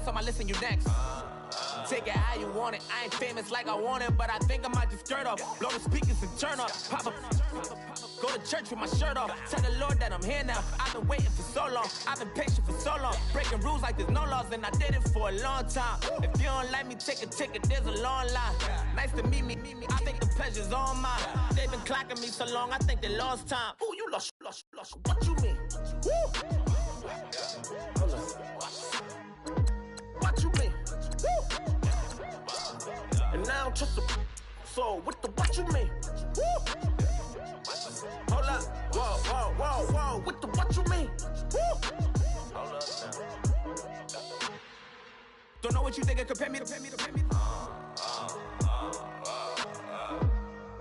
on my list and you next. Take it how you want it. I ain't famous like I want it, but I think I might just skirt off. Blow the speakers and turn up. Pop up. Go to church with my shirt off. Tell the Lord that I'm here now. I've been waiting for so long. I've been patient for so long. Breaking rules like there's no laws, and I did it for a long time. If you don't like me, take a ticket. There's a long line. Nice to meet me. I think the pleasure's all mine. They've been clocking me so long, I think they lost time. Ooh, you lost. What you mean? Woo! What you mean? Woo! And now I don't trust the so what you mean? Woo! Hold up, whoa, with the what you mean? Woo! Hold up now. Don't know what you think, compare me to.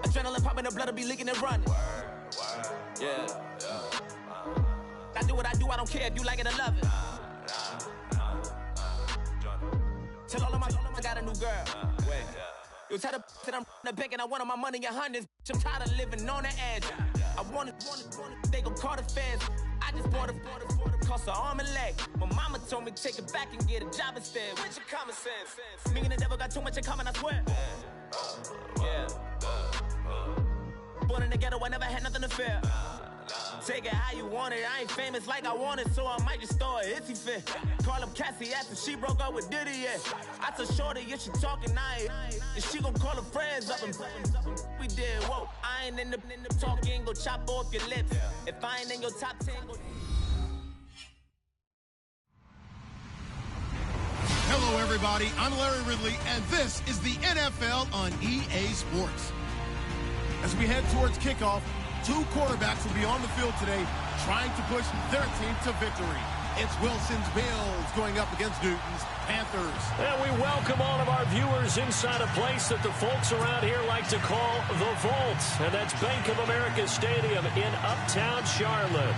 Adrenaline popping, the blood will be leaking and running. Yeah. I do what I do, I don't care if you like it or love it. Tell all of my I got a new girl. Wait. You tell the that I'm in the bank and I want all my money in hundreds. I'm tired of living on the edge. I want it, they gon' call the feds. I just bought a cost an arm and leg. My mama told me take it back and get a job instead. Where's your common sense? Me and the devil got too much in common, I swear. Yeah. Born in the ghetto, I never had nothing to fear. Take it how you want it. I ain't famous like I want it, so I might just throw a hissy fit. Call up Cassie after she broke up with Diddy, yeah. I told Shorty, if she talking, and she gon' call her friends up and we did, whoa. I ain't in the talking, go chop off your lips. If I ain't in your top 10, go... Hello, everybody. I'm Larry Ridley, and this is the NFL on EA Sports. As we head towards kickoff, two quarterbacks will be on the field today trying to push their team to victory. It's Wilson's Bills going up against Newton's Panthers. And we welcome all of our viewers inside a place that the folks around here like to call the Vault. And that's Bank of America Stadium in Uptown Charlotte.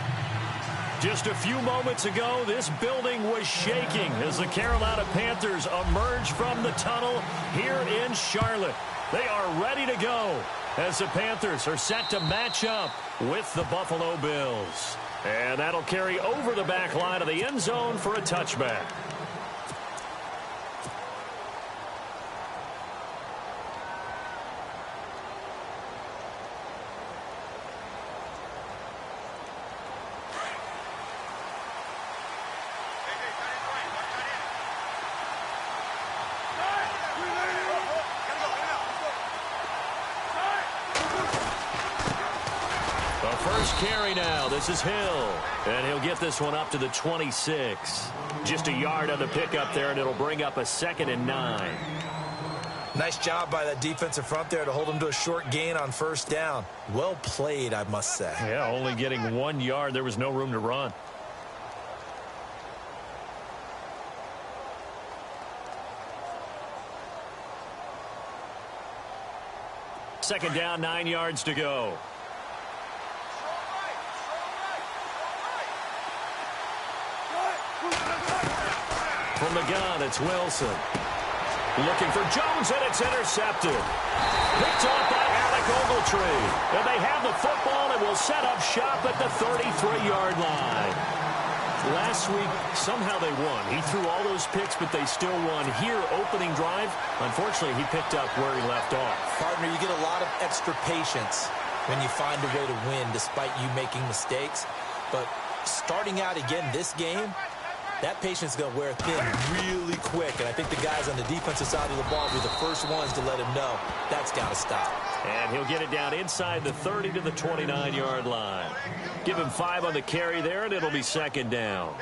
Just a few moments ago, this building was shaking as the Carolina Panthers emerged from the tunnel here in Charlotte. They are ready to go as the Panthers are set to match up with the Buffalo Bills. And that'll carry over the back line of the end zone for a touchback. Carry now. This is Hill. And he'll get this one up to the 26. Just a yard on the pickup there, and it'll bring up a 2nd and 9. Nice job by that defensive front there to hold him to a short gain on first down. Well played, I must say. Yeah, only getting 1 yard. There was no room to run. Second down, 9 yards to go. From the gun, it's Wilson. Looking for Jones, and it's intercepted. Picked off by Alec Ogletree. And they have the football and will set up shop at the 33-yard line. Last week, somehow they won. He threw all those picks, but they still won. Here, opening drive, unfortunately, he picked up where he left off. Partner, you get a lot of extra patience when you find a way to win despite you making mistakes. But starting out again this game, that patience is going to wear thin really quick, and I think the guys on the defensive side of the ball will be the first ones to let him know that's got to stop. And he'll get it down inside the 30 to the 29-yard line. Give him 5 on the carry there, and it'll be 2nd down.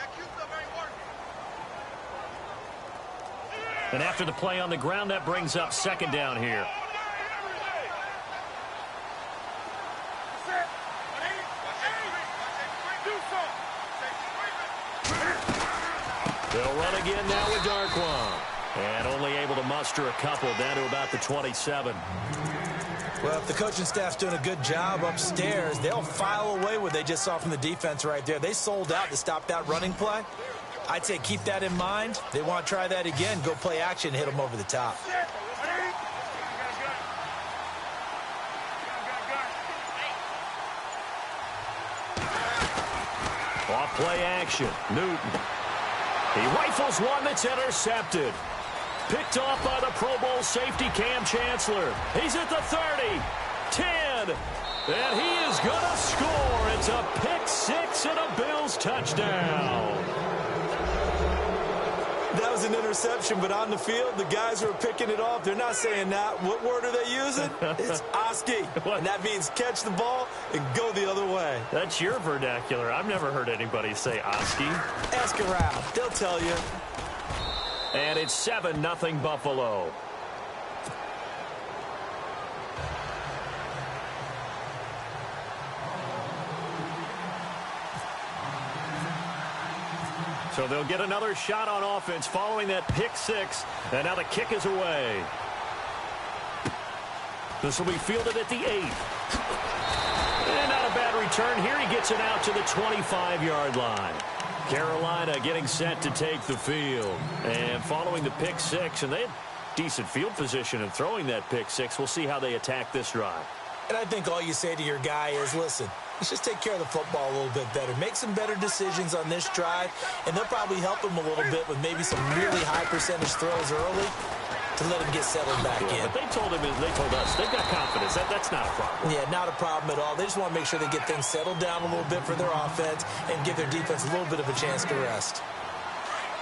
And after the play on the ground, that brings up 2nd down here. They'll run again now with Darquan. And only able to muster a couple down to about the 27. Well, if the coaching staff's doing a good job upstairs, they'll file away what they just saw from the defense right there. They sold out to stop that running play. I'd say keep that in mind. They want to try that again. Go play action, hit them over the top. Off play action. Newton. He rifles one that's intercepted. Picked off by the Pro Bowl safety Cam Chancellor. He's at the 30, 10, and he is going to score. It's a pick six and a Bills touchdown. That was an interception, but on the field, the guys who are picking it off, they're not saying that. What word are they using? It's Oski. And that means catch the ball and go the other way. That's your vernacular. I've never heard anybody say Oski. Ask around. They'll tell you. And it's 7-0 Buffalo. So they'll get another shot on offense following that pick six. And now the kick is away. This will be fielded at the 8. And not a bad return here. He gets it out to the 25-yard line. Carolina getting set to take the field. And following the pick six, and they had decent field position in throwing that pick six. We'll see how they attack this drive. And I think all you say to your guy is, listen, let's just take care of the football a little bit better. Make some better decisions on this drive, and they'll probably help him a little bit with maybe some really high percentage throws early to let him get settled back in. But they told us, they've got confidence. That's not a problem. Yeah, not a problem at all. They just want to make sure they get things settled down a little bit for their offense and give their defense a little bit of a chance to rest.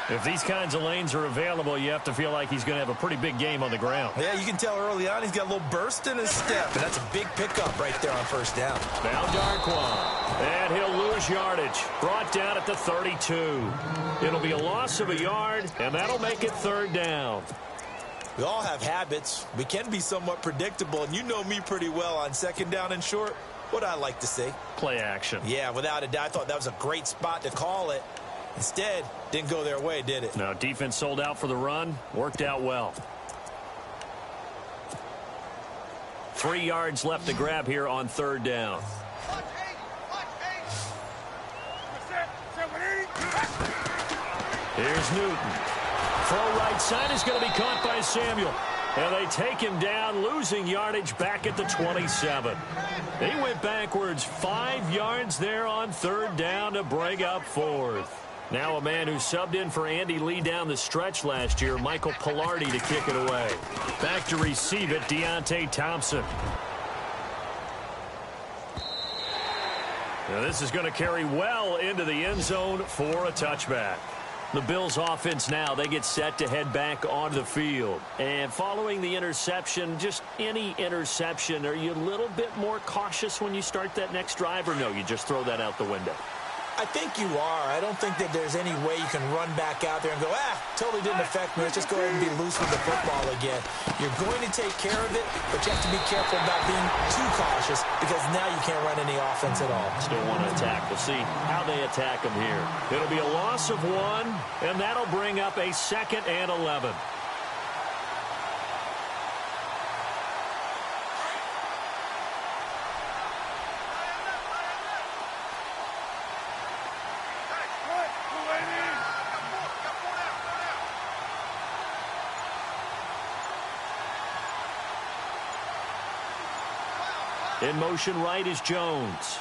If these kinds of lanes are available, you have to feel like he's going to have a pretty big game on the ground. Yeah, you can tell early on he's got a little burst in his step, and that's a big pickup right there on first down. Now Darquan, and he'll lose yardage. Brought down at the 32. It'll be a loss of a yard, and that'll make it third down. We all have habits. We can be somewhat predictable, and you know me pretty well on second down and short. What I like to see. Play action. Yeah, without a doubt. I thought that was a great spot to call it. Instead, didn't go their way, did it? No, defense sold out for the run. Worked out well. 3 yards left to grab here on third down. Here's Newton. Throw right side is going to be caught by Samuel. And they take him down, losing yardage back at the 27. He went backwards 5 yards there on third down to bring up fourth. Now a man who subbed in for Andy Lee down the stretch last year, Michael Pilardi, to kick it away. Back to receive it, Deontay Thompson. Now this is going to carry well into the end zone for a touchback. The Bills offense now, they get set to head back onto the field. And following the interception, just any interception, are you a little bit more cautious when you start that next drive, or no, you just throw that out the window? I think you are. I don't think that there's any way you can run back out there and go, totally didn't affect me. Let's just go ahead and be loose with the football again. You're going to take care of it, but you have to be careful about being too cautious because now you can't run any offense at all. Still want to attack. We'll see how they attack them here. It'll be a loss of 1, and that'll bring up a 2nd and 11. In motion right is Jones.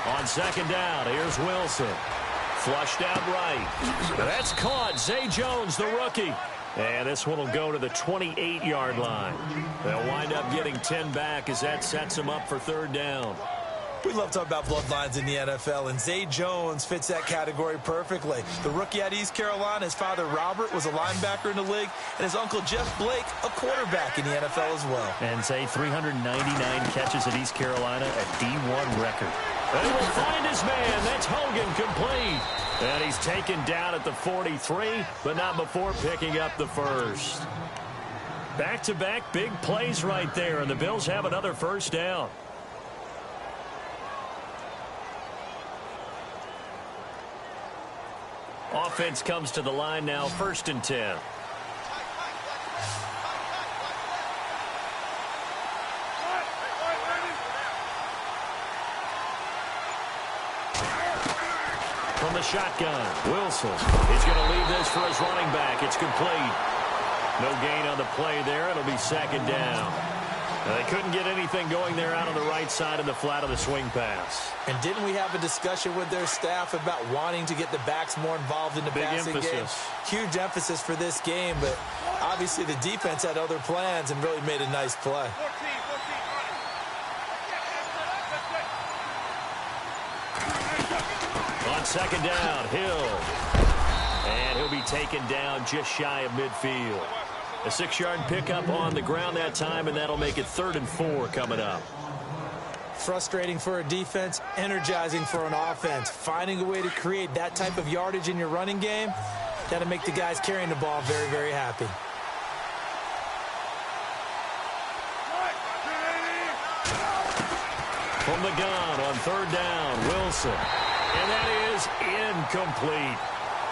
On second down, here's Wilson. Flushed out right. That's caught. Zay Jones, the rookie. And this one will go to the 28-yard line. They'll wind up getting 10 back as that sets them up for third down. We love talking about bloodlines in the NFL, and Zay Jones fits that category perfectly. The rookie at East Carolina, his father Robert was a linebacker in the league, and his uncle Jeff Blake, a quarterback in the NFL as well. And Zay, 399 catches at East Carolina, a D1 record. And he will find his man. That's Hogan, complete. And he's taken down at the 43, but not before picking up the first. Back-to-back big plays right there, and the Bills have another first down. Offense comes to the line now, 1st and 10. From the shotgun, Wilson. He's going to leave this for his running back. It's complete. No gain on the play there. It'll be 2nd down. They couldn't get anything going there out on the right side of the flat of the swing pass. And didn't we have a discussion with their staff about wanting to get the backs more involved in the passing game? Huge emphasis for this game, but obviously the defense had other plans and really made a nice play. On second down, Hill. And he'll be taken down just shy of midfield. A 6-yard pickup on the ground that time, and that'll make it 3rd and 4 coming up. Frustrating for a defense, energizing for an offense. Finding a way to create that type of yardage in your running game, that'll make the guys carrying the ball very, very happy. From the gun on 3rd down, Wilson. And that is incomplete.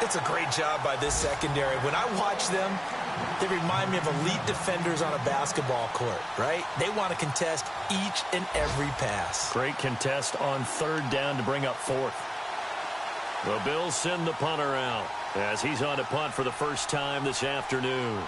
It's a great job by this secondary. When I watch them, they remind me of elite defenders on a basketball court, right? They want to contest each and every pass. Great contest on 3rd down to bring up 4th. The Bills send the punter out as he's on to punt for the first time this afternoon.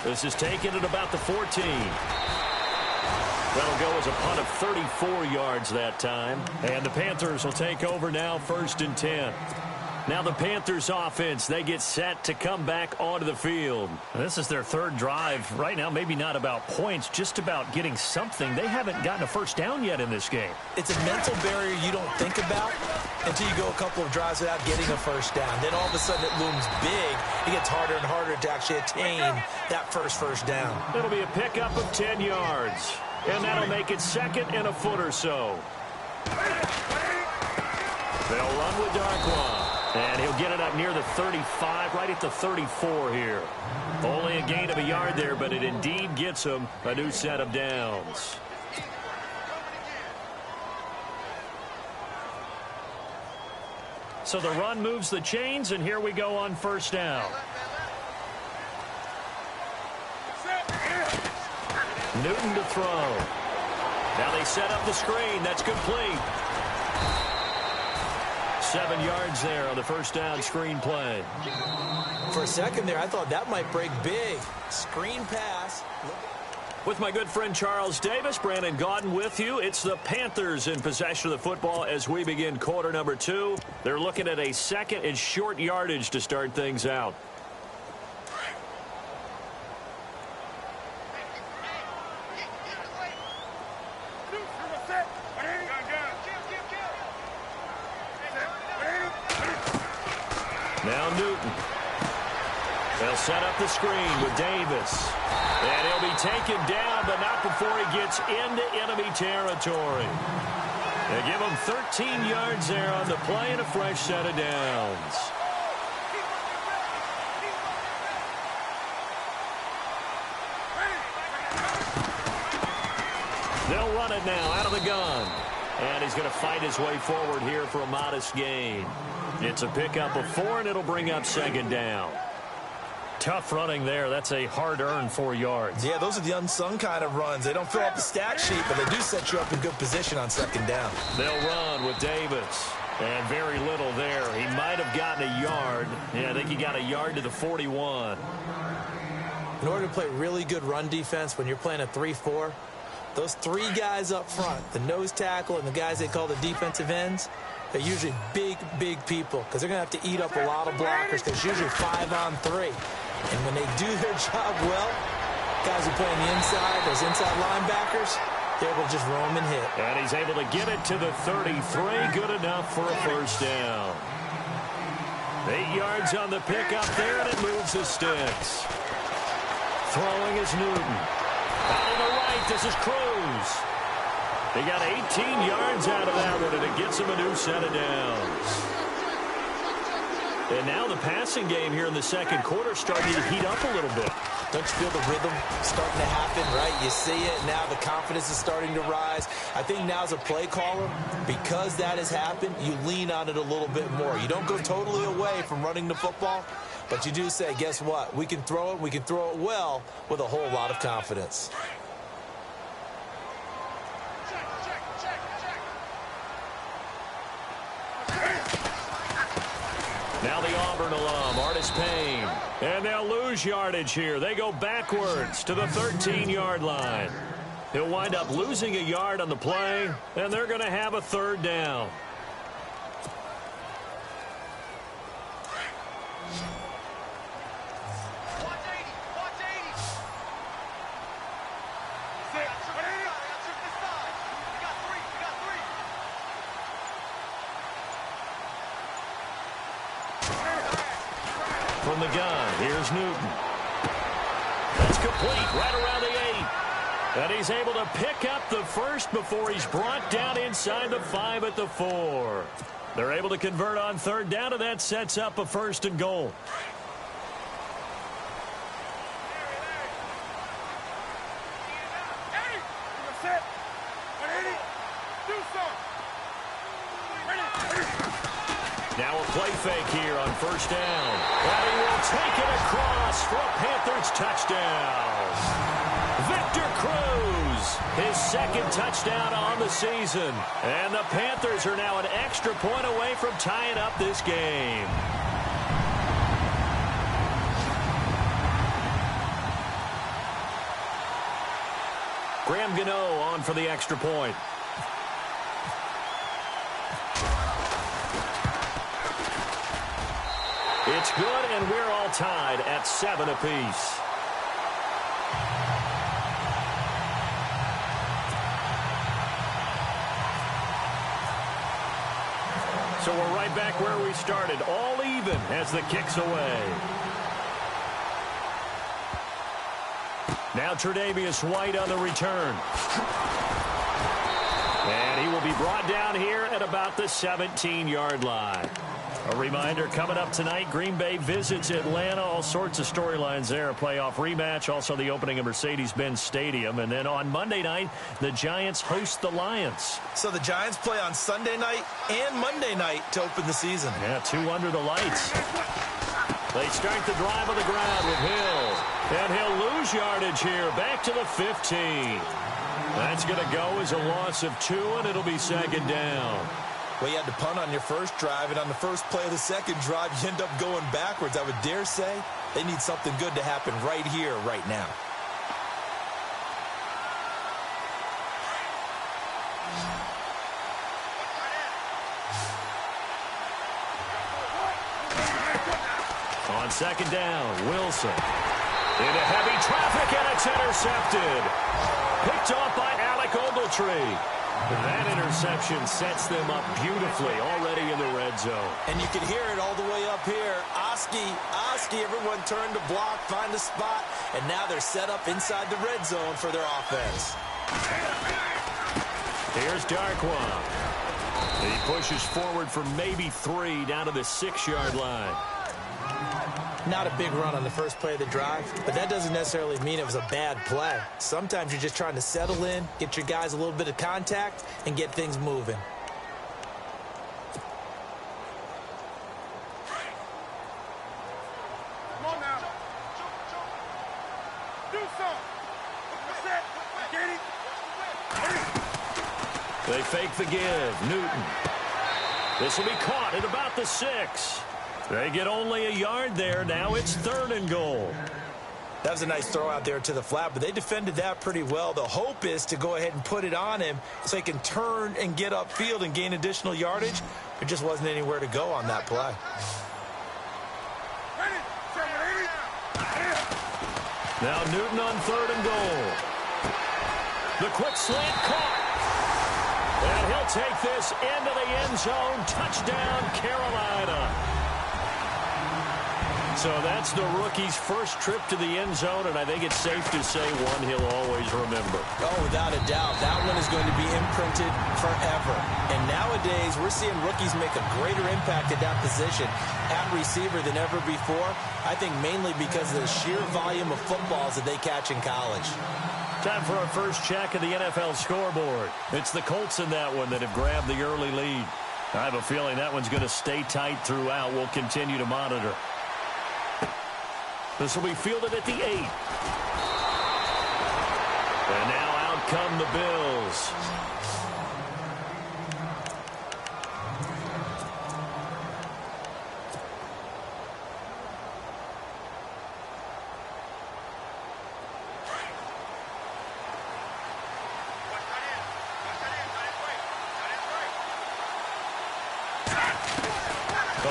This is taken at about the 14. That'll go as a punt of 34 yards that time. And the Panthers will take over now, 1st and 10. Now the Panthers offense, they get set to come back onto the field. This is their 3rd drive. Right now, maybe not about points, just about getting something. They haven't gotten a first down yet in this game. It's a mental barrier you don't think about until you go a couple of drives without getting a first down. Then all of a sudden it looms big. It gets harder and harder to actually attain that first down. It'll be a pickup of 10 yards. And that'll make it 2nd and a foot or so. They'll run with Darkwa. And he'll get it up near the 35, right at the 34 here. Only a gain of a yard there, but it indeed gets him a new set of downs. So the run moves the chains, and here we go on 1st down. Newton to throw. Now they set up the screen. That's complete. 7 yards there on the 1st down screen play. For a second there, I thought that might break big. Screen pass. With my good friend Charles Davis, Brandon Gaudin with you. It's the Panthers in possession of the football as we begin quarter number 2. They're looking at a 2nd and short yardage to start things out. Now Newton. They'll set up the screen with Davis. And he'll be taken down, but not before he gets into enemy territory. They give him 13 yards there on the play and a fresh set of downs. They'll run it now out of the gun. And he's going to fight his way forward here for a modest gain. It's a pickup of 4, and it'll bring up 2nd down. Tough running there. That's a hard-earned 4 yards. Yeah, those are the unsung kind of runs. They don't fill up the stat sheet, but they do set you up in good position on 2nd down. They'll run with Davis. And very little there. He might have gotten a yard. Yeah, I think he got a yard to the 41. In order to play really good run defense when you're playing a 3-4, those 3 guys up front, the nose tackle and the guys they call the defensive ends, they're usually big people because they're going to have to eat up a lot of blockers because it's usually 5-on-3. And when they do their job well, guys who play on the inside, those inside linebackers, they're able to just roam and hit. And he's able to get it to the 33. Good enough for a 1st down. 8 yards on the pickup there, and it moves the sticks. Throwing is Newton. Out on the right, this is Cruz. They got 18 yards out of that one, and it gets them a new set of downs. And now the passing game here in the 2nd quarter starting to heat up a little bit. Don't you feel the rhythm starting to happen, right? You see it, now the confidence is starting to rise. I think now as a play caller, because that has happened, you lean on it a little bit more. You don't go totally away from running the football, but you do say, guess what? We can throw it well with a whole lot of confidence. Now the Auburn alum, Artis Payne. And they'll lose yardage here. They go backwards to the 13-yard line. He'll wind up losing a yard on the play, and they're going to have a third down. From the gun, here's Newton. That's complete, right around the 8. And he's able to pick up the first before he's brought down inside the 5 at the 4. They're able to convert on third down, and that sets up a 1st and goal. Now a play fake here on 1st down. And he will take it across for a Panthers touchdown. Victor Cruz, his 2nd touchdown on the season. And the Panthers are now an extra point away from tying up this game. Graham Gano on for the extra point. It's good, and we're all tied at 7 apiece. So we're right back where we started, all even as the kick's away. Now Tre'Davious White on the return. And he will be brought down here at about the 17-yard line. A reminder, coming up tonight, Green Bay visits Atlanta. All sorts of storylines there. A playoff rematch, also the opening of Mercedes-Benz Stadium. And then on Monday night, the Giants host the Lions. So the Giants play on Sunday night and Monday night to open the season. Yeah, 2 under the lights. They start the drive on the ground with Hill. And he'll lose yardage here, back to the 15. That's going to go as a loss of 2, and it'll be 2nd down. Well, you had to punt on your first drive, and on the first play of the second drive, you end up going backwards. I would dare say they need something good to happen right here, right now. On 2nd down, Wilson. Into heavy traffic, and it's intercepted. Picked off by Alec Ogletree. That interception sets them up beautifully already in the red zone. And you can hear it all the way up here. Oski, everyone turned to block, find the spot, and now they're set up inside the red zone for their offense. Here's Darkwa. He pushes forward for maybe 3 down to the 6-yard line. Not a big run on the first play of the drive, but that doesn't necessarily mean it was a bad play. Sometimes you're just trying to settle in, get your guys a little bit of contact, and get things moving. Come on now. Do something. They fake the give. Newton. This will be caught at about the 6. They get only a yard there. Now it's 3rd and goal. That was a nice throw out there to the flat, but they defended that pretty well. The hope is to go ahead and put it on him so he can turn and get upfield and gain additional yardage. There just wasn't anywhere to go on that play. Now Newton on 3rd and goal. The quick slant caught. And he'll take this into the end zone. Touchdown, Carolina. So that's the rookie's first trip to the end zone, and I think it's safe to say one he'll always remember. Oh, without a doubt. That one is going to be imprinted forever. And nowadays, we're seeing rookies make a greater impact at that position at receiver than ever before. I think mainly because of the sheer volume of footballs that they catch in college. Time for our first check of the NFL scoreboard. It's the Colts in that one that have grabbed the early lead. I have a feeling that one's going to stay tight throughout. We'll continue to monitor. This will be fielded at the 8. And now out come the Bills.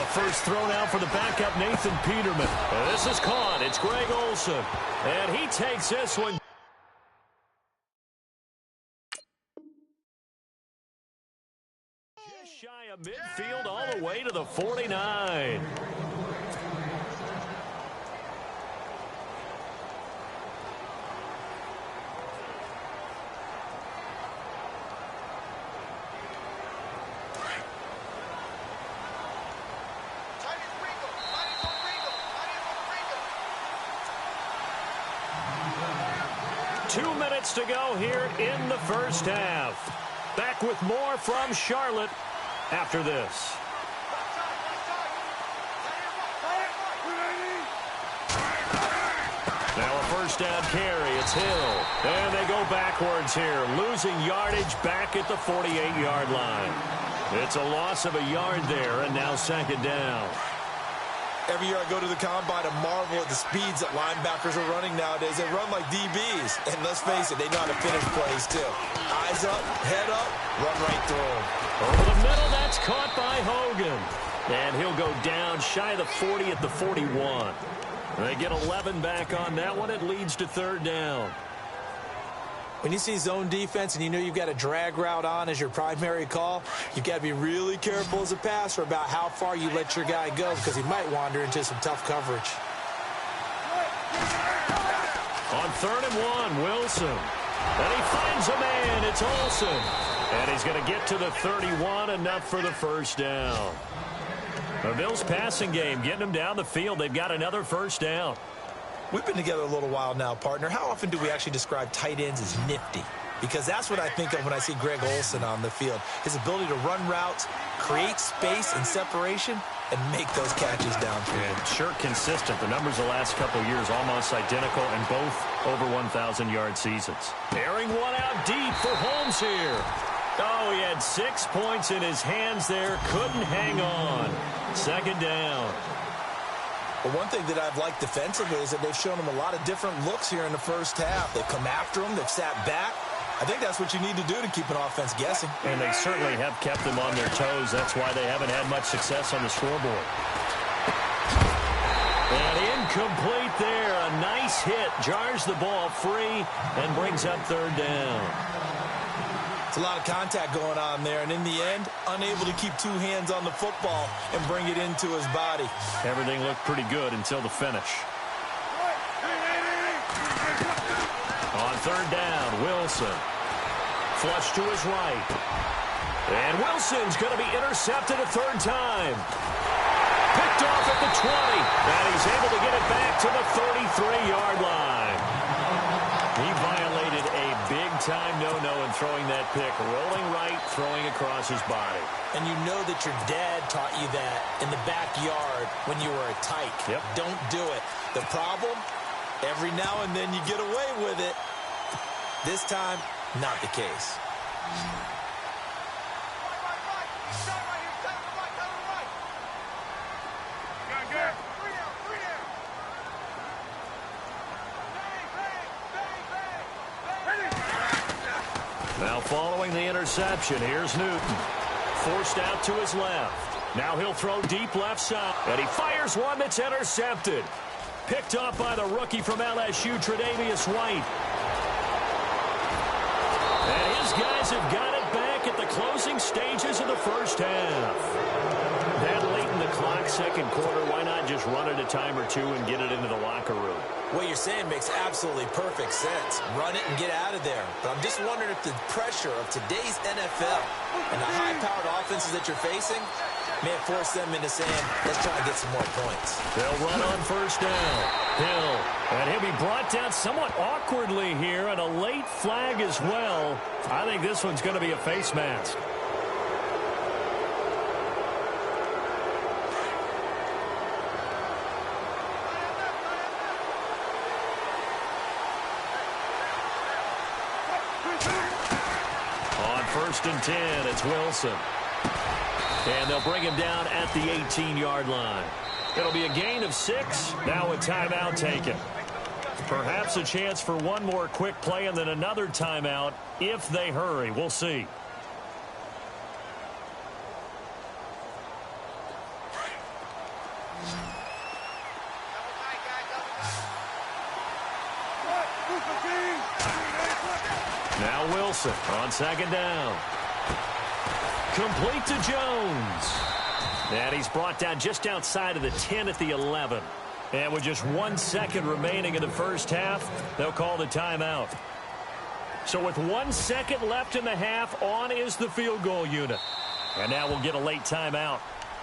first throw now for the backup, Nathan Peterman. And this is caught. It's Greg Olsen. And he takes this one. Just shy of midfield all the way to the 49. Two minutes to go here in the first half. Back with more from Charlotte after this. Now a first down carry. It's Hill. And they go backwards here, losing yardage back at the 48-yard line. It's a loss of a yard there, and now second down. Every year I go to the combine and marvel at the speeds that linebackers are running nowadays. They run like DBs. And let's face it, they know how to finish plays too. Eyes up, head up, run right through them. Over the middle, that's caught by Hogan. And he'll go down shy of the 40 at the 41. They get 11 back on that one. It leads to third down. When you see zone defense and you know you've got a drag route on as your primary call, you've got to be really careful as a passer about how far you let your guy go because he might wander into some tough coverage. On 3rd and 1, Wilson. And he finds a man. It's Olsen. And he's going to get to the 31, enough for the first down. The Bills' passing game getting them down the field. They've got another first down. We've been together a little while now, partner. How often do we actually describe tight ends as nifty? Because that's what I think of when I see Greg Olsen on the field. His ability to run routes, create space and separation, and make those catches downfield. And sure consistent. The numbers the last couple of years almost identical, and both over 1,000-yard seasons. Airing one out deep for Holmes here. Oh, he had 6 points in his hands there. Couldn't hang on. Second down. But one thing that I've liked defensively is that they've shown him a lot of different looks here in the first half. They've come after him. They've sat back. I think that's what you need to do to keep an offense guessing. And they certainly have kept them on their toes. That's why they haven't had much success on the scoreboard. And incomplete there. A nice hit. Jars the ball free and brings up third down. It's a lot of contact going on there, and in the end, unable to keep two hands on the football and bring it into his body. Everything looked pretty good until the finish. On third down, Wilson. Flush to his right. And Wilson's going to be intercepted a third time. Picked off at the 20, and he's able to get it back to the 33-yard line. He violated a big-time no-no in throwing that pick. Rolling right, throwing across his body. And you know that your dad taught you that in the backyard when you were a tyke. Yep. Don't do it. The problem, every now and then you get away with it. This time, not the case. Now following the interception, here's Newton. Forced out to his left. Now he'll throw deep left side. And he fires one that's intercepted. Picked up by the rookie from LSU, Tre'Davious White. And his guys have got it back at the closing stages of the first half. That late in the clock, second quarter, why not just run it a time or two and get it into the locker room? What you're saying makes absolutely perfect sense. Run it and get out of there. But I'm just wondering if the pressure of today's NFL and the high-powered offenses that you're facing may have forced them into saying, let's try to get some more points. They'll run on first down. Hill. And he'll be brought down somewhat awkwardly here, and a late flag as well. I think this one's going to be a face mask. On 1st and 10, it's Wilson. And they'll bring him down at the 18-yard line. It'll be a gain of 6. Now a timeout taken. Perhaps a chance for one more quick play and then another timeout if they hurry. We'll see. Now Wilson on second down. Complete to Jones. And he's brought down just outside of the 10 at the 11. And with just 1 second remaining in the first half, they'll call the timeout. So with 1 second left in the half, on is the field goal unit. And now we'll get a late timeout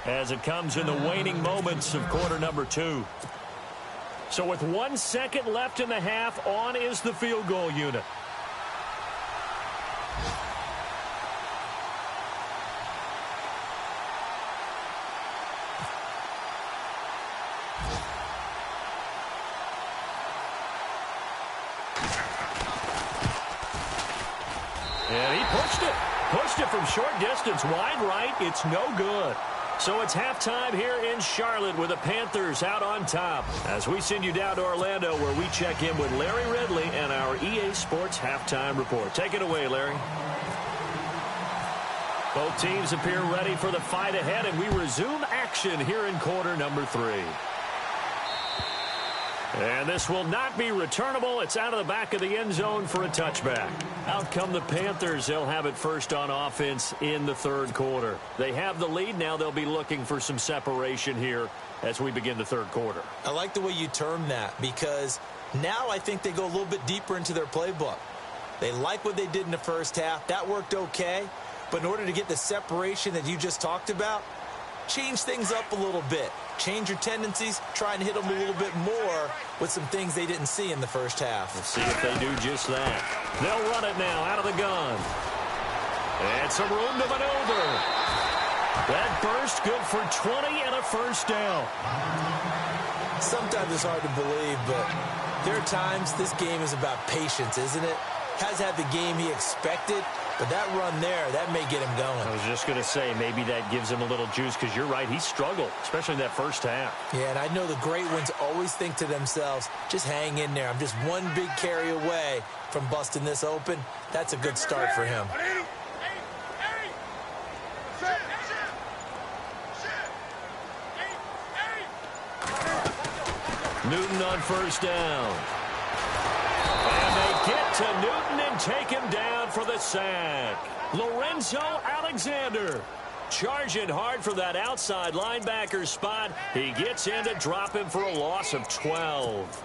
as it comes in the waning moments of quarter number 2. So with 1 second left in the half, on is the field goal unit. And he pushed it. Pushed it from short distance, wide right. It's no good. So it's halftime here in Charlotte with the Panthers out on top. As we send you down to Orlando where we check in with Larry Ridley and our EA Sports Halftime Report. Take it away, Larry. Both teams appear ready for the fight ahead, and we resume action here in quarter number 3. And this will not be returnable. It's out of the back of the end zone for a touchback. Out come the Panthers. They'll have it first on offense in the third quarter. They have the lead. Now they'll be looking for some separation here as we begin the third quarter. I like the way you term that because now I think they go a little bit deeper into their playbook. They like what they did in the first half. That worked okay. But in order to get the separation that you just talked about, change things up a little bit. Change your tendencies. Try and hit them a little bit more with some things they didn't see in the first half. Let's see if they do just that. They'll run it now out of the gun. And some room to maneuver. That burst good for 20 and a first down. Sometimes it's hard to believe, but there are times this game is about patience, isn't it? Has had the game he expected, but that run there, that may get him going. I was just going to say, maybe that gives him a little juice because you're right, he struggled, especially in that first half. Yeah, and I know the great ones always think to themselves, just hang in there. I'm just one big carry away from busting this open. That's a good start for him. Newton on first down. And they get to Newton and take him down for the sack. Lorenzo Alexander charging hard for that outside linebacker spot. He gets in to drop him for a loss of 12.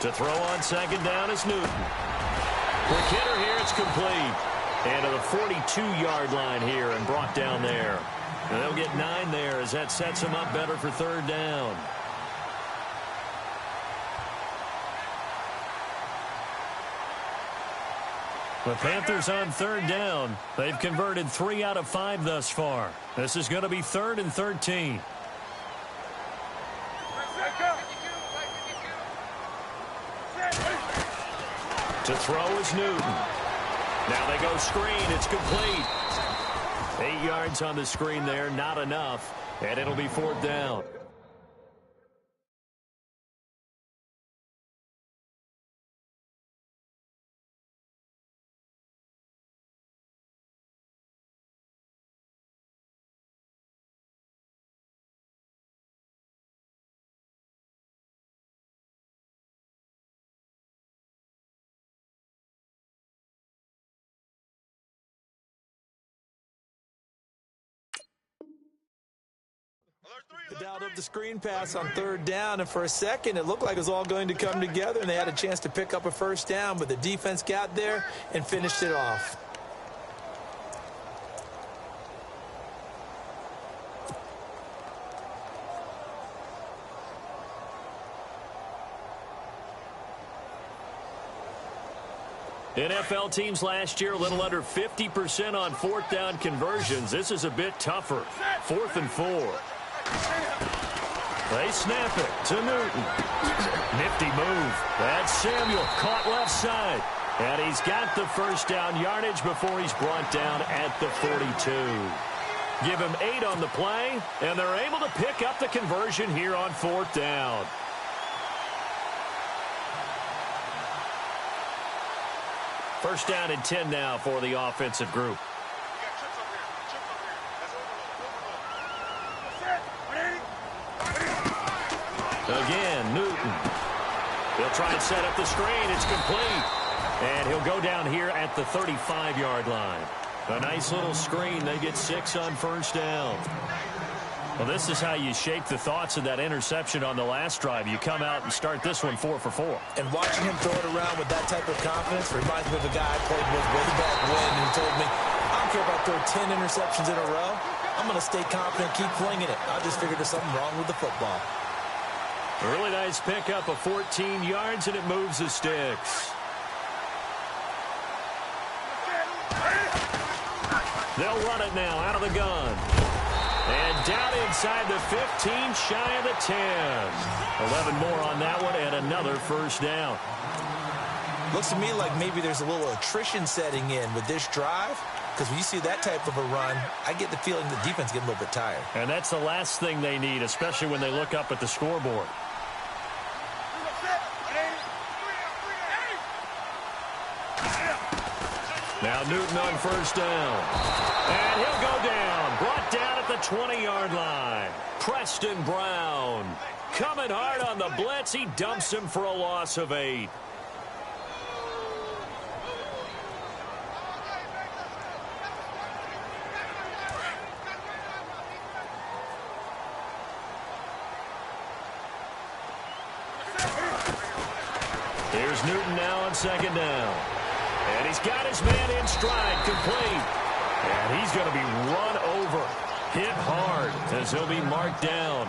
To throw on second down is Newton. Quick hitter here, it's complete. And to the 42-yard line here and brought down there. And they'll get 9 there as that sets them up better for third down. The Panthers on third down. They've converted 3 out of 5 thus far. This is going to be 3rd and 13. To throw is Newton. Now they go screen. It's complete. 8 yards on the screen there. Not enough. And it'll be 4th down. They dialed up the screen pass on third down, and for a second it looked like it was all going to come together, and they had a chance to pick up a first down, but the defense got there and finished it off. NFL teams last year a little under 50% on 4th down conversions. This is a bit tougher. 4th and 4. They snap it to Newton. Nifty move. That's Samuel caught left side. And he's got the first down yardage before he's brought down at the 42. Give him 8 on the play, and they're able to pick up the conversion here on 4th down. First down and 10 now for the offensive group. Again, Newton. He'll try and set up the screen. It's complete. And he'll go down here at the 35-yard line. A nice little screen. They get 6 on first down. Well, this is how you shape the thoughts of that interception on the last drive. You come out and start this one 4 for 4. And watching him throw it around with that type of confidence reminds me of a guy I played with way back when who told me, I don't care if I throw 10 interceptions in a row. I'm going to stay confident, keep flinging it. I just figured there's something wrong with the football. A really nice pickup of 14 yards, and it moves the sticks. They'll run it now out of the gun. And down inside the 15, shy of the 10. 11 more on that one, and another first down. Looks to me like maybe there's a little attrition setting in with this drive. Because when you see that type of a run, I get the feeling the defense getting a little bit tired. And that's the last thing they need, especially when they look up at the scoreboard. Now Newton on first down. And he'll go down. Brought down at the 20-yard line. Preston Brown coming hard on the blitz. He dumps him for a loss of 8. Here's Newton now on second down. And he's got his man in stride, complete. And he's going to be run over, hit hard, as he'll be marked down.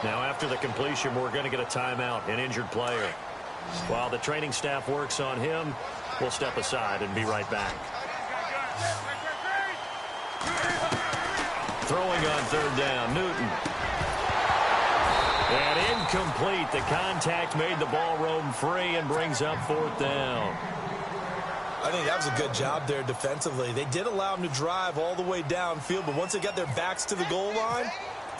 Now, after the completion, we're going to get a timeout, an injured player. While the training staff works on him, we'll step aside and be right back. Throwing on third down, Newton. And incomplete. The contact made the ball roam free and brings up fourth down. I think that was a good job there defensively. They did allow them to drive all the way downfield, but once they got their backs to the goal line,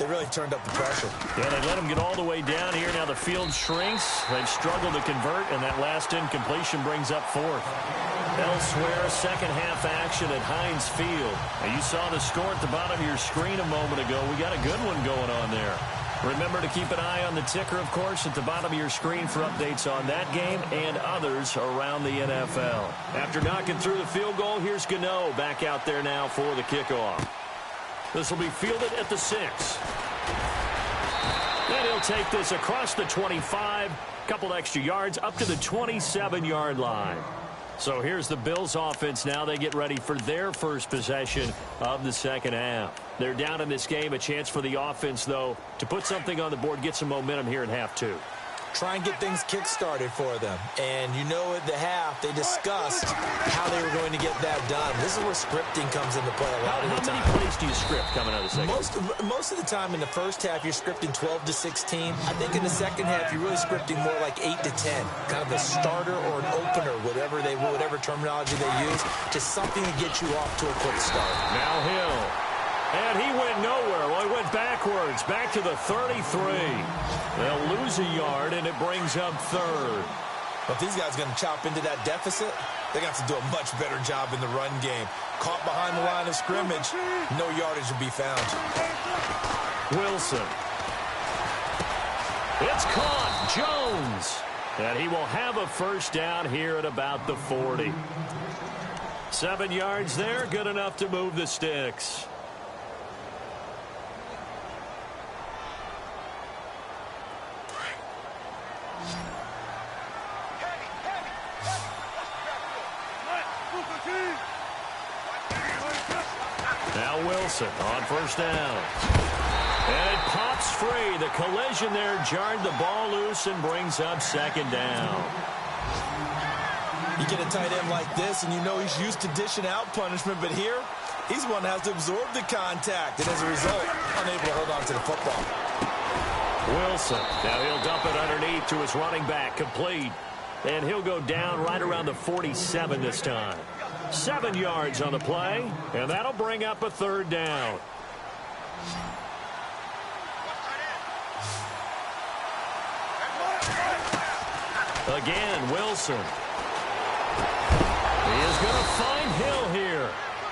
they really turned up the pressure. Yeah, they let them get all the way down here. Now the field shrinks. They've struggled to convert, and that last incompletion brings up fourth. Elsewhere, second half action at Heinz Field. Now, you saw the score at the bottom of your screen a moment ago. We got a good one going on there. Remember to keep an eye on the ticker, of course, at the bottom of your screen for updates on that game and others around the NFL. After knocking through the field goal, here's Gano back out there now for the kickoff. This will be fielded at the 6. Then he'll take this across the 25, couple extra yards, up to the 27-yard line. So here's the Bills offense now. They get ready for their first possession of the second half. They're down in this game. A chance for the offense, though, to put something on the board, get some momentum here in half 2. Try and get things kick-started for them. And you know at the half, they discussed how they were going to get that done. This is where scripting comes into play a lot of the time. How many plays do you script coming out of the second? Most of the time in the first half, you're scripting 12 to 16. I think in the second half, you're really scripting more like 8 to 10. Kind of a starter or an opener, whatever terminology they use, just something to get you off to a quick start. Now Hill. And he went nowhere. Well, he went backwards, back to the 33. They'll lose a yard, and it brings up third. But if these guys are going to chop into that deficit, they're going to have to do a much better job in the run game. Caught behind the line of scrimmage, no yardage to be found. Wilson. It's caught. Jones. And he will have a first down here at about the 40. 7 yards there, good enough to move the sticks. Now Wilson on first down. And it pops free. The collision there jarred the ball loose and brings up second down. You get a tight end like this, and you know he's used to dishing out punishment, but here, he's one that has to absorb the contact, and as a result, unable to hold on to the football. Wilson, now he'll dump it underneath to his running back, complete. And he'll go down right around the 47 this time. 7 yards on the play, and that'll bring up a third down. Again, Wilson. is going to find Hill here.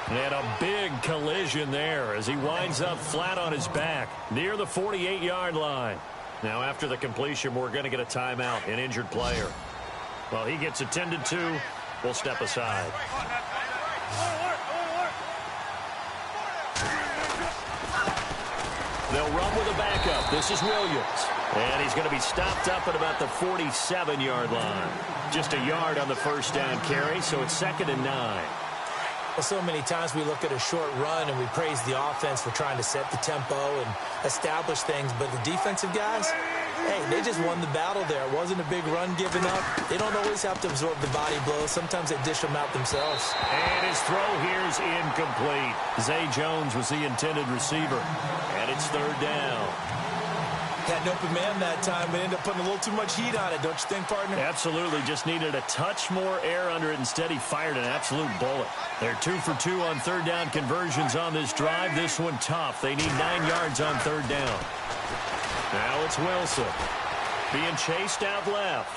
And a big collision there as he winds up flat on his back near the 48-yard line. Now, after the completion, we're going to get a timeout, an injured player. Well, he gets attended to. We'll step aside. They'll run with a backup. This is Williams. And he's going to be stopped up at about the 47-yard line. Just a yard on the first down carry, so it's 2nd and 9. Well, so many times we look at a short run and we praise the offense for trying to set the tempo and establish things, but the defensive guys, hey, they just won the battle there. It wasn't a big run given up. They don't always have to absorb the body blows. Sometimes they dish them out themselves. And his throw here's incomplete. Zay Jones was the intended receiver. And it's 3rd down. Had an open man that time, but ended up putting a little too much heat on it, don't you think, partner? Absolutely. Just needed a touch more air under it. Instead, he fired an absolute bullet. They're 2 for 2 on 3rd down conversions on this drive. This one tough. They need 9 yards on 3rd down. Now it's Wilson being chased out left.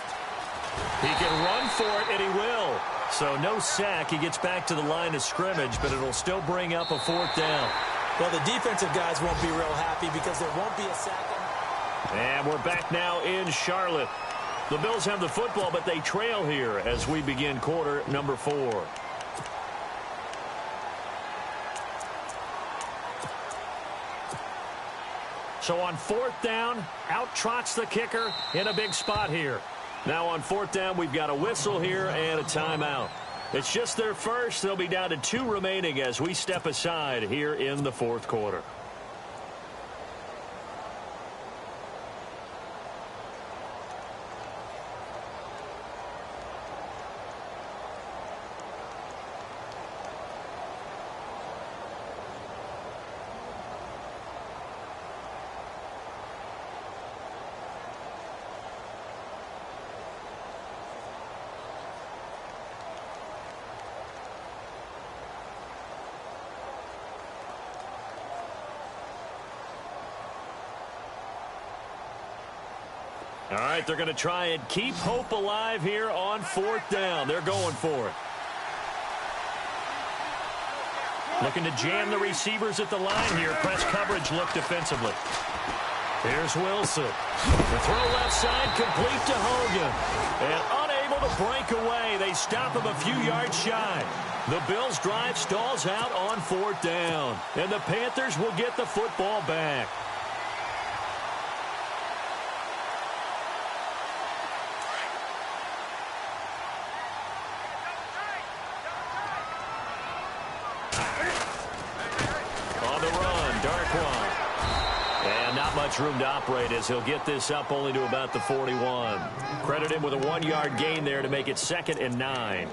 He can run for it, and he will. So no sack. He gets back to the line of scrimmage, but it'll still bring up a 4th down. Well, the defensive guys won't be real happy because there won't be a sack. And we're back now in Charlotte. The Bills have the football, but they trail here as we begin quarter number 4. So on 4th down, out trots the kicker in a big spot here. Now on 4th down, we've got a whistle here and a timeout. It's just their first. They'll be down to 2 remaining as we step aside here in the 4th quarter. All right, they're going to try and keep hope alive here on 4th down. They're going for it. Looking to jam the receivers at the line here. Press coverage look defensively. Here's Wilson. The throw left side complete to Hogan. And unable to break away. They stop him a few yards shy. The Bills' drive stalls out on 4th down. And the Panthers will get the football back. Much room to operate as he'll get this up only to about the 41. Credit him with a 1-yard gain there to make it 2nd and 9.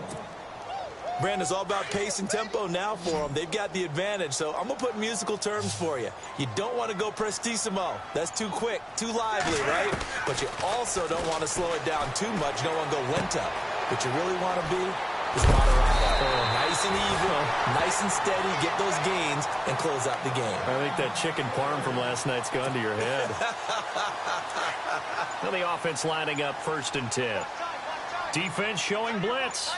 Brandon, it's all about pace and tempo now for them. They've got the advantage, so I'm going to put musical terms for you. You don't want to go prestissimo. That's too quick, too lively, right? But you also don't want to slow it down too much. You don't want to go lento. What you really want to be is moderado. Nice and even, nice and steady, get those gains, and close out the game. I think that chicken parm from last night's gone to your head. Now the offense lining up 1st and 10. Defense showing blitz.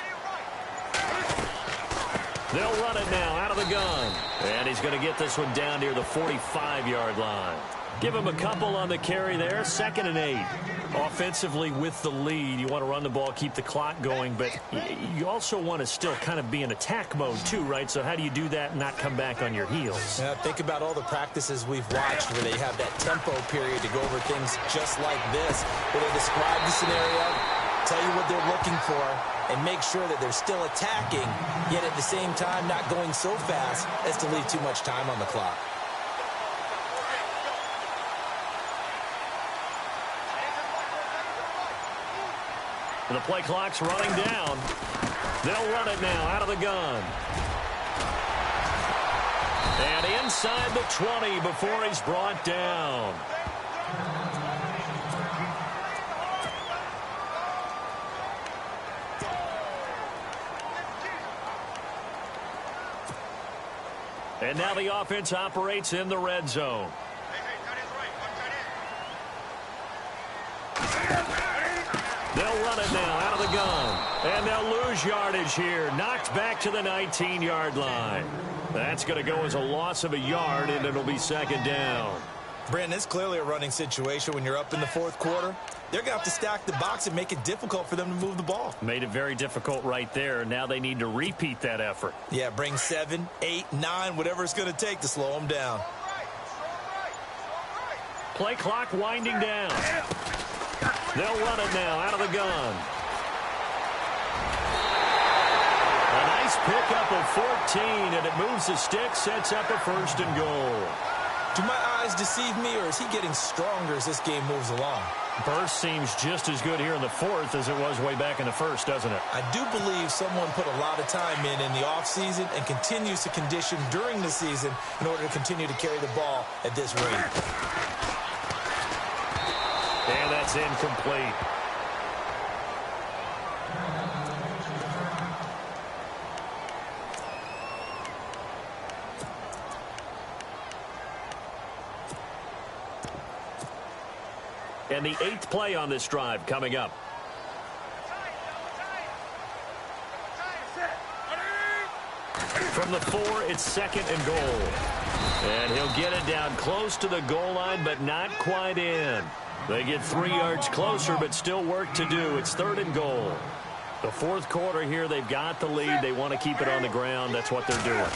They'll run it now out of the gun. And he's going to get this one down near the 45-yard line. Give him a couple on the carry there. 2nd and 8. Offensively with the lead, you want to run the ball, keep the clock going, but you also want to still kind of be in attack mode too, right? So how do you do that and not come back on your heels? Yeah, think about all the practices we've watched where they have that tempo period to go over things just like this, where they describe the scenario, tell you what they're looking for, and make sure that they're still attacking, yet at the same time not going so fast as to leave too much time on the clock. The play clock's running down. They'll run it now out of the gun. And inside the 20 before he's brought down. And now the offense operates in the red zone. They'll run it now out of the gun. And they'll lose yardage here. Knocked back to the 19-yard line. That's going to go as a loss of a yard, and it'll be second down. Brandon, it's clearly a running situation when you're up in the fourth quarter. They're going to have to stack the box and make it difficult for them to move the ball. Made it very difficult right there. Now they need to repeat that effort. Yeah, bring 7, 8, 9, whatever it's going to take to slow them down. Play clock winding down. They'll run it now out of the gun. A nice pickup of 14, and it moves the stick, sets up a first and goal. Do my eyes deceive me, or is he getting stronger as this game moves along? Burst seems just as good here in the fourth as it was way back in the first, doesn't it? I do believe someone put a lot of time in the offseason and continues to condition during the season in order to continue to carry the ball at this rate. And that's incomplete. And the 8th play on this drive coming up. From the 4, it's second and goal. And he'll get it down close to the goal line, but not quite in. They get 3 yards closer, but still work to do. It's third and goal. The fourth quarter here, they've got the lead. They want to keep it on the ground. That's what they're doing.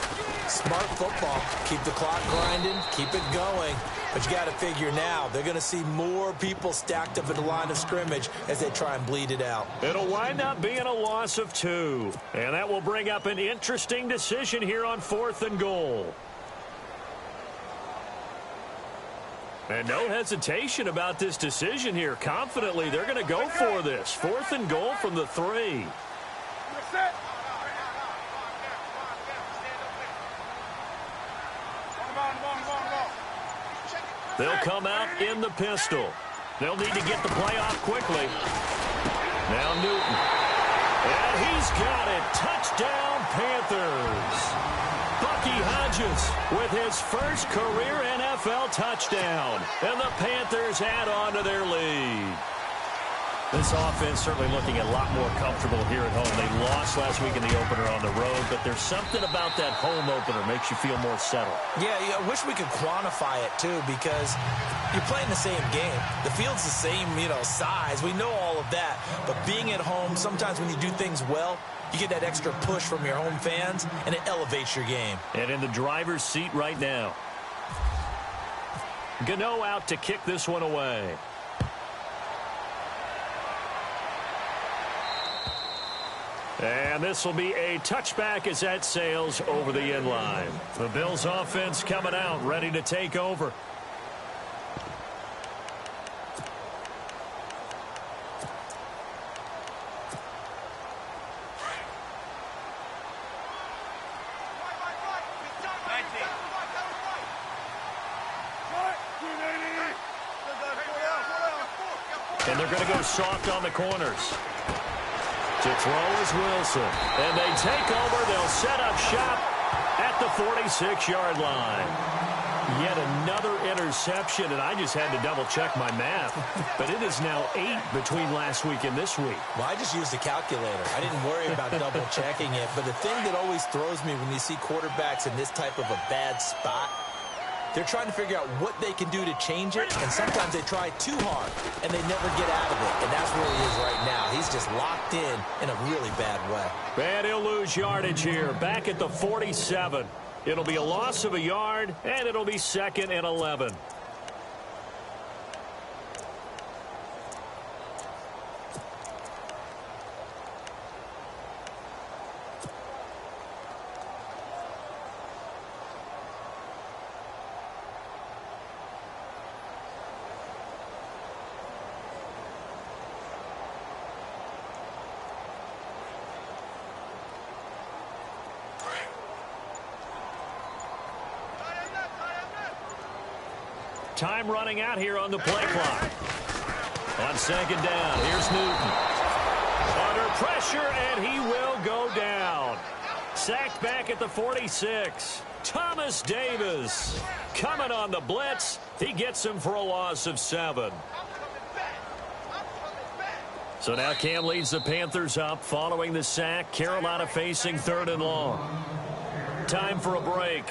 Smart football. Keep the clock grinding. Keep it going. But you got to figure now, they're going to see more people stacked up at the line of scrimmage as they try and bleed it out. It'll wind up being a loss of 2. And that will bring up an interesting decision here on fourth and goal. And no hesitation about this decision here. Confidently, they're going to go for this. Fourth and goal from the 3. They'll come out in the pistol. They'll need to get the play off quickly. Now Newton. And he's got it. Touchdown, Panthers. Bucky Hodges with his first career NFL touchdown. And the Panthers add on to their lead. This offense certainly looking a lot more comfortable here at home. They lost last week in the opener on the road, but there's something about that home opener makes you feel more settled. Yeah, I wish we could quantify it, too, because you're playing the same game. The field's the same, size. We know all of that. But being at home, sometimes when you do things well, you get that extra push from your home fans, and it elevates your game. And in the driver's seat right now. Gano out to kick this one away. And this will be a touchback as that sails over the end line. The Bills offense coming out, ready to take over. And they're going to go soft on the corners. To throw is Wilson. And they take over. They'll set up shop at the 46-yard line. Yet another interception, and I just had to double-check my math. But it is now 8 between last week and this week. Well, I just used a calculator. I didn't worry about double-checking it. But the thing that always throws me when you see quarterbacks in this type of a bad spot, they're trying to figure out what they can do to change it, and sometimes they try too hard, and they never get out of it. And that's where he is right now. He's just locked in a really bad way. And he'll lose yardage here, back at the 47. It'll be a loss of a yard, and it'll be second and 11. Time running out here on the play clock. On second down, here's Newton. Under pressure, and he will go down. Sacked back at the 46. Thomas Davis coming on the blitz. He gets him for a loss of 7. So now Cam leads the Panthers up following the sack. Carolina facing 3rd and long. Time for a break.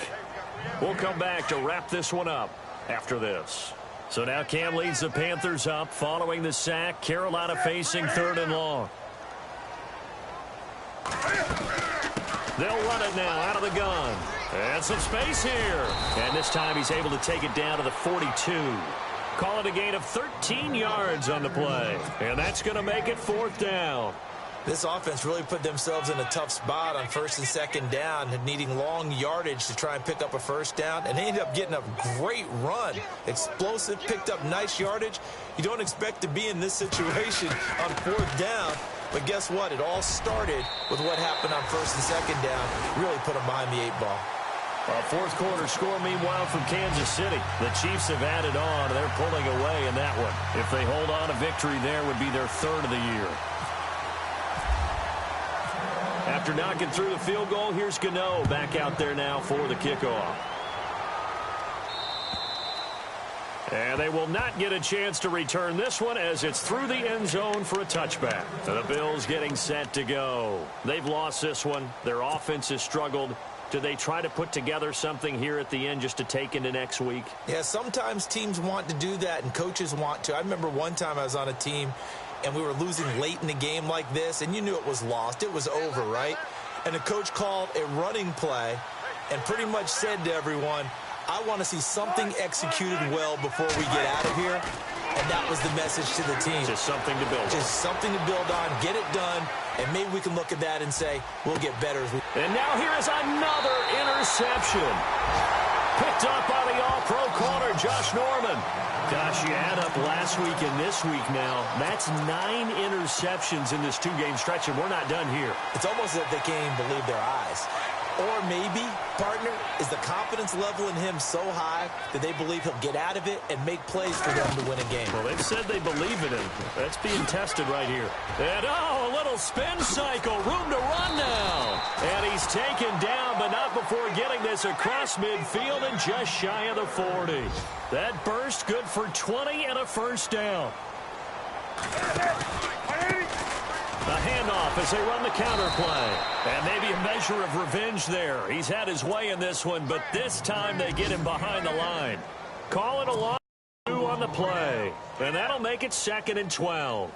We'll come back to wrap this one up after this. So now Cam leads the Panthers up following the sack. Carolina facing 3rd and long. They'll run it now out of the gun. And some space here. And this time he's able to take it down to the 42. Call it a gain of 13 yards on the play. And that's going to make it 4th down. This offense really put themselves in a tough spot on 1st and 2nd down, needing long yardage to try and pick up a 1st down, and they ended up getting a great run. Explosive, picked up nice yardage. You don't expect to be in this situation on 4th down, but guess what? It all started with what happened on 1st and 2nd down. Really put them behind the 8 ball. A 4th quarter score, meanwhile, from Kansas City. The Chiefs have added on. They're pulling away in that one. If they hold on, a victory there would be their 3rd of the year. After knocking through the field goal, here's Gano back out there now for the kickoff. And they will not get a chance to return this one as it's through the end zone for a touchback. The Bills getting set to go. They've lost this one. Their offense has struggled. Do they try to put together something here at the end just to take into next week? Yeah, sometimes teams want to do that and coaches want to. I remember one time I was on a team and we were losing late in the game like this, and you knew it was lost. It was over, right? And the coach called a running play and pretty much said to everyone, I want to see something executed well before we get out of here. And that was the message to the team. Just something to build on. Just something to build on, get it done, and maybe we can look at that and say, we'll get better as we... And now here is another interception. Picked up by the all-pro corner, Josh Norman. Gosh, you add up last week and this week now. That's 9 interceptions in this 2-game stretch, and we're not done here. It's almost as if they can't even believe their eyes. Or maybe, partner, is the confidence level in him so high that they believe he'll get out of it and make plays for them to win a game. Well, they've said they believe in him. That's being tested right here. And, a little spin cycle. Room to run now. And he's taken down, but not before getting this across midfield and just shy of the 40. That burst good for 20 and a 1st down. The handoff as they run the counter play. And maybe a measure of revenge there. He's had his way in this one, but this time they get him behind the line. Call it a long 2 on the play. And that'll make it 2nd and 12.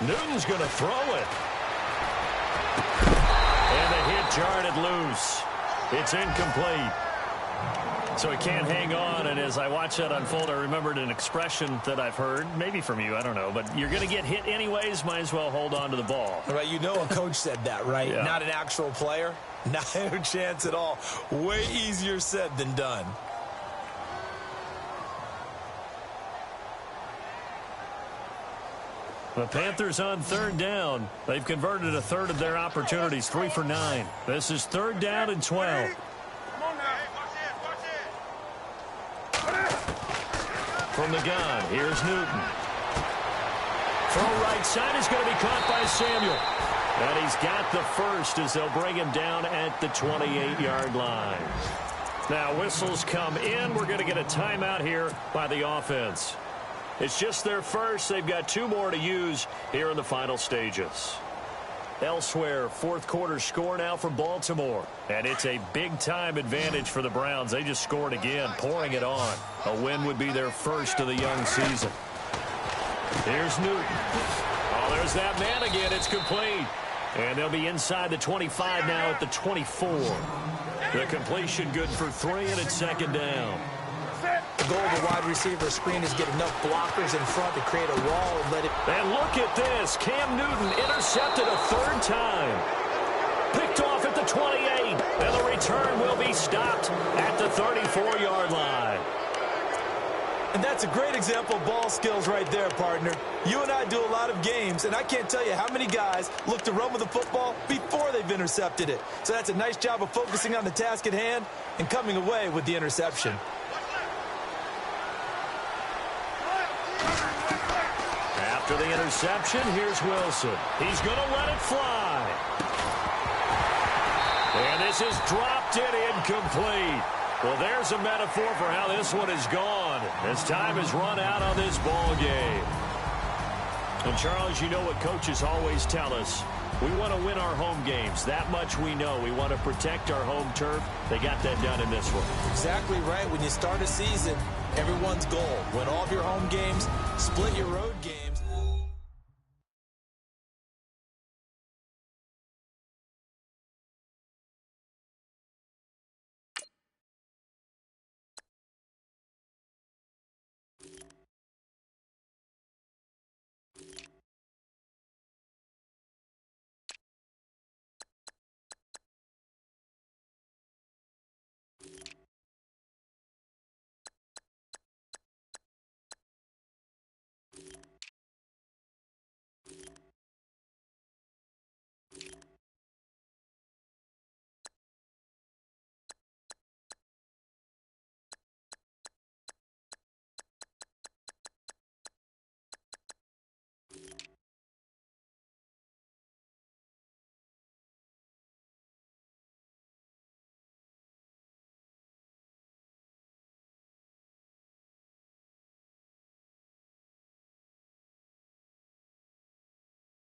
Newton's going to throw it. And the hit jarred loose. It's incomplete. So he can't hang on, and as I watch that unfold, I remembered an expression that I've heard, maybe from you, I don't know, but you're going to get hit anyways, might as well hold on to the ball. Right, you know a coach said that, right? Yeah. Not an actual player. Not a chance at all. Way easier said than done. The Panthers on 3rd down. They've converted a 1/3 of their opportunities, 3 for 9. This is 3rd down and 12. From the gun, here's Newton. Throw right side is going to be caught by Samuel. And he's got the first as they'll bring him down at the 28-yard line. Now whistles come in. We're going to get a timeout here by the offense. It's just their first. They've got 2 more to use here in the final stages. Elsewhere, 4th quarter score now for Baltimore. And it's a big-time advantage for the Browns. They just scored again, pouring it on. A win would be their first of the young season. Here's Newton. Oh, there's that man again. It's complete. And they'll be inside the 25 now at the 24. The completion good for 3, and it's 2nd down. The goal of the wide receiver screen is get enough blockers in front to create a wall and let it... And look at this. Cam Newton intercepted a 3rd time. Picked off at the 28. And the return will be stopped at the 34-yard line. And that's a great example of ball skills right there, partner. You and I do a lot of games, and I can't tell you how many guys look to run with the football before they've intercepted it. So that's a nice job of focusing on the task at hand and coming away with the interception. After the interception, here's Wilson. He's going to let it fly. passes, dropped it, incomplete. Well, there's a metaphor for how this one is gone as time has run out on this ball game. And, Charles, you know what coaches always tell us. We want to win our home games. That much we know. We want to protect our home turf. They got that done in this one. Exactly right. When you start a season, everyone's goal: win all of your home games, split your road games.